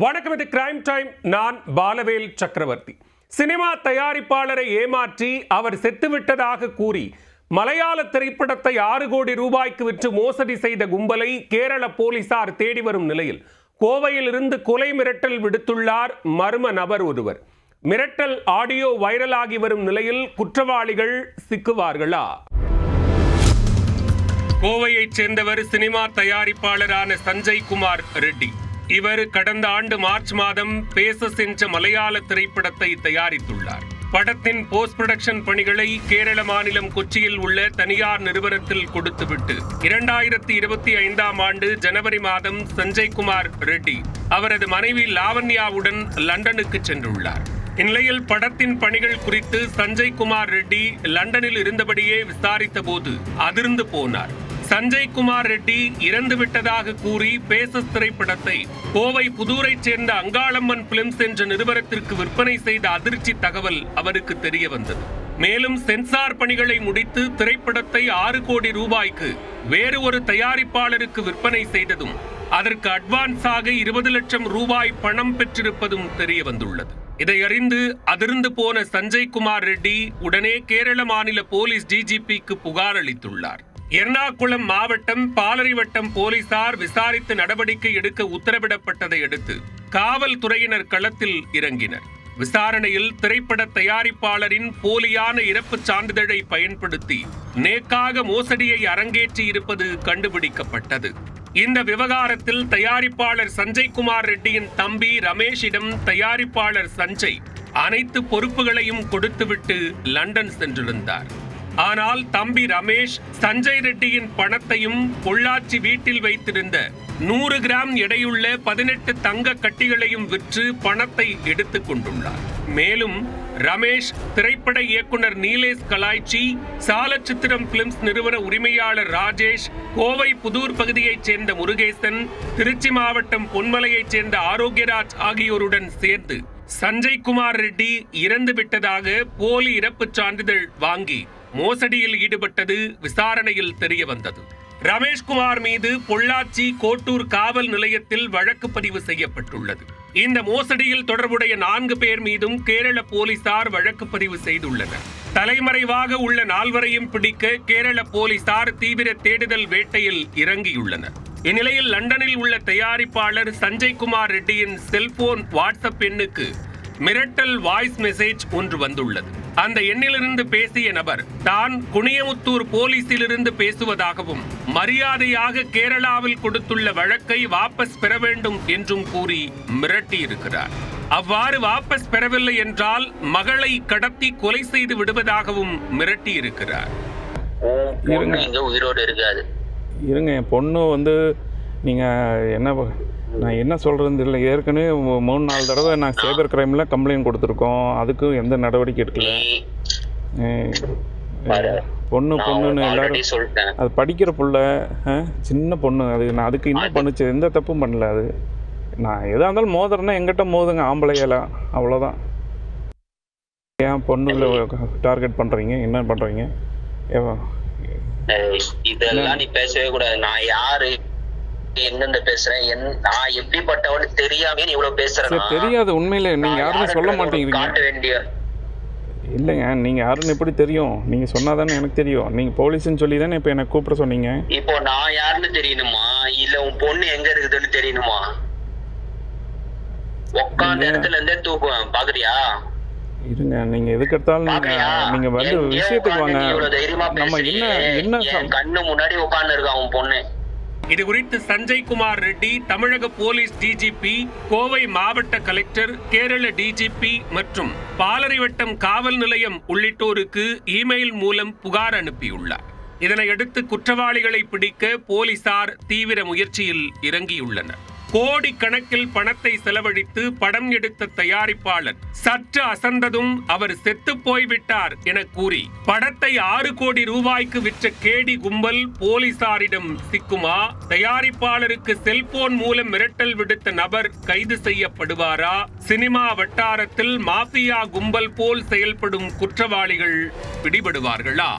வணக்கம், இது crime time. நான் பாலவேல் சக்கரவர்த்தி. சினிமா தயாரிப்பாளரை ஏமாற்றி அவர் செத்துவிட்டதாக கூறி மலையாள திரைப்படத்தை 6 கோடி ரூபாய்க்கு விற்று மோசடி செய்த கும்பலை கேரள போலீசார் தேடி வரும் நிலையில் கோவையில் இருந்து கொலை மிரட்டல் விடுத்துள்ளார் மர்ம நபர் ஒருவர். மிரட்டல் ஆடியோ வைரலாகி வரும் நிலையில் குற்றவாளிகள் சிக்குவார்களா? கோவையைச் சேர்ந்தவர் சினிமா தயாரிப்பாளரான சஞ்சய் குமார் ரெட்டி. இவர் கடந்த ஆண்டு மார்ச் மாதம் பேசஸ் என்ற மலையாள திரைப்படத்தை தயாரித்துள்ளார். படத்தின் போஸ்ட் புரொடக்ஷன் பணிகளை கேரள மாநிலம் கொச்சியில் உள்ள தனியார் நிறுவனத்தில் கொடுத்துவிட்டு 2025ஆம் ஆண்டு ஜனவரி மாதம் சஞ்சய் குமார் ரெட்டி அவரது மனைவி லாவண்யாவுடன் லண்டனுக்கு சென்றுள்ளார். இந்நிலையில் படத்தின் பணிகள் குறித்து சஞ்சய் குமார் ரெட்டி லண்டனில் இருந்தபடியே விசாரித்த போது அதிர்ந்து போனார். சஞ்சய் குமார் ரெட்டி இறந்துவிட்டதாக கூறி பேசஸ் திரைப்படத்தை கோவை புதூரைச் சேர்ந்த அங்காளம்மன் பிலிம்ஸ் என்ற நிறுவனத்திற்கு விற்பனை செய்த அதிர்ச்சி தகவல் அவருக்கு தெரிய வந்தது. மேலும் சென்சார் பணிகளை முடித்து திரைப்படத்தை 6 கோடி ரூபாய்க்கு வேறு ஒரு தயாரிப்பாளருக்கு விற்பனை செய்ததும் அதற்கு அட்வான்ஸாக 20 லட்சம் ரூபாய் பணம் பெற்றிருப்பதும் தெரிய வந்துள்ளது. இதை அறிந்து அதிர்ந்து போன சஞ்சய் குமார் ரெட்டி உடனே கேரள மாநில போலீஸ் டிஜிபிக்கு புகார் அளித்துள்ளார். எர்ணாகுளம் மாவட்டம் பாலரிவட்டம் போலீசார் விசாரித்து நடவடிக்கை எடுக்க உத்தரவிடப்பட்டதை அடுத்து காவல்துறையினர் களத்தில் இறங்கினர். விசாரணையில் திரைப்பட தயாரிப்பாளரின் போலியான இறப்புச் சான்றிதழை பயன்படுத்தி நேக்காக மோசடியை அரங்கேற்றி இருப்பது கண்டுபிடிக்கப்பட்டது. இந்த விவகாரத்தில் தயாரிப்பாளர் சஞ்சய் குமார் ரெட்டியின் தம்பி ரமேஷிடம் தயாரிப்பாளர் சஞ்சய் அனைத்து பொறுப்புகளையும் கொடுத்துவிட்டு லண்டன் சென்றிருந்தார். ஆனால் தம்பி ரமேஷ் சஞ்சய் ரெட்டியின் பணத்தையும் பொள்ளாச்சி வீட்டில் வைத்திருந்த 100 கிராம் எடையுள்ள 18 தங்க கட்டிகளையும் விற்று பணத்தை எடுத்துக் கொண்டுள்ளார். மேலும் ரமேஷ் திரைப்பட இயக்குனர் நீலேஷ் கலாய்ச்சி, சாலச்சித்திரம் பிலிம்ஸ் நிறுவன உரிமையாளர் ராஜேஷ், கோவை புதூர் பகுதியைச் சேர்ந்த முருகேசன், திருச்சி மாவட்டம் பொன்மலையைச் சேர்ந்த ஆரோக்கியராஜ் ஆகியோருடன் சேர்ந்து சஞ்சய் குமார் ரெட்டி இறந்து விட்டதாக போலி இறப்புச் சான்றிதழ் வாங்கி மோசடியில் ஈடுபட்டது விசாரணையில் தெரிய வந்தது. ரமேஷ்குமார் மீது பொள்ளாச்சி கோட்டூர் காவல் நிலையத்தில் வழக்கு பதிவு செய்யப்பட்டுள்ளது. இந்த மோசடியில் தொடர்புடைய 4 பேர் மீதும் கேரள போலீசார் வழக்கு பதிவு செய்துள்ளனர். தலைமறைவாக உள்ள 4வரையும் பிடிக்க கேரள போலீசார் தீவிர தேடுதல் வேட்டையில் இறங்கியுள்ளனர். இந்நிலையில் லண்டனில் உள்ள தயாரிப்பாளர் சஞ்சய் குமார் ரெட்டியின் செல்போன் வாட்ஸ்அப் எண்ணுக்கு மிரட்டல் வாய்ஸ் மெசேஜ் ஒன்று வந்துள்ளது. அந்த எண்ணிலிருந்து பேசிய நபர் தான் குனியமுத்தூர் போலீசிலிருந்து பேசுவதாகவும் மரியாதையாக கேரளாவில் கொடுத்துள்ள வழக்கை வாபஸ் பெற வேண்டும் என்றும் கூறி மிரட்டியிருக்கிறார். அவ்வாறு வாபஸ் பெறவில்லை என்றால் மகளை கடத்தி கொலை செய்து விடுவதாகவும் மிரட்டியிருக்கிறார். உயிரோடு இருக்காது. இருங்க, என் பொண்ணு நீங்கள் நான் என்ன சொல்கிறது இல்லை. ஏற்கனவே 3-4 தடவை நான் சைபர் கிரைமில் கம்ப்ளைண்ட் கொடுத்துருக்கோம். அதுக்கும் எந்த நடவடிக்கை எடுக்கல. பொண்ணுன்னு எல்லாரும் சொல்லிட்டேன். அது படிக்கிற புள்ள, சின்ன பொண்ணு. அதுக்கு இன்னும் பண்ணுச்சு, எந்த தப்பும் பண்ணல. அது நான் எதாக இருந்தாலும் மோதுறேன்னா எங்கிட்ட மோதுங்க, ஆம்பளையெல்லாம், அவ்வளோதான். ஏன் பொண்ணுல டார்கெட் பண்ணுறீங்க? என்ன பண்ணுறீங்க? இதெல்லாம் நீ பேசவே கூடாது. நான் யாரு, என்னென்ன பேசுறேன், நான் எப்படிப்பட்டவன்னு தெரியாம நீ இவ்வளவு பேசுறேன். தெரியாது, உண்மையில நீங்க யாருன்னு சொல்ல மாட்டேங்கிறீங்க. காட்ட வேண்டிய இல்லைங்க, நீங்க யாருன்னு எப்படி தெரியும்? நீங்க சொன்னாதானே எனக்கு தெரியும். நீங்க போலீஸ்ன்னு சொல்லி தானே இப்ப எனக்கு கூப்பிட சொன்னீங்க. இப்போ நான் யாருன்னு தெரியணுமா, இல்ல உன் பொண்ணு எங்க இருக்குதுன்னு தெரியணுமா? உட்கார்ந்த இடத்துல இருந்தே தூக்குவேன், பாக்குறியா? இருங்க, நீங்க எதுக்கு எடுத்தாலும் நீங்க வந்து விஷயத்துக்கு வாங்க. நம்ம என்ன கண்ணு முன்னாடி உட்கார்ந்து இருக்கான் உன் பொண்ணு. இது குறித்து சஞ்சய் குமார் ரெட்டி தமிழக போலீஸ் டிஜிபி, கோவை மாவட்ட கலெக்டர், கேரள டிஜிபி மற்றும் பாலரிவட்டம் காவல் நிலையம் உள்ளிட்டோருக்கு இமெயில் மூலம் புகார் அனுப்பியுள்ளார். இதனையடுத்து குற்றவாளிகளை பிடிக்க போலீசார் தீவிர முயற்சியில் இறங்கியுள்ளனர். கோடி கணக்கில் பணத்தை செலவழித்து படம் எடுத்த தயாரிப்பாளர் சற்று அசந்ததும் அவர் செத்து போய்விட்டார் என கூறி படத்தை 6 கோடி ரூபாய்க்கு விற்ற கேடி கும்பல் போலீசாரிடம் சிக்குமா? தயாரிப்பாளருக்கு செல்போன் மூலம் மிரட்டல் விடுத்த நபர் கைது செய்யப்படுவாரா? சினிமா வட்டாரத்தில் மாஃபியா கும்பல் போல் செயல்படும் குற்றவாளிகள் பிடிபடுவார்களா?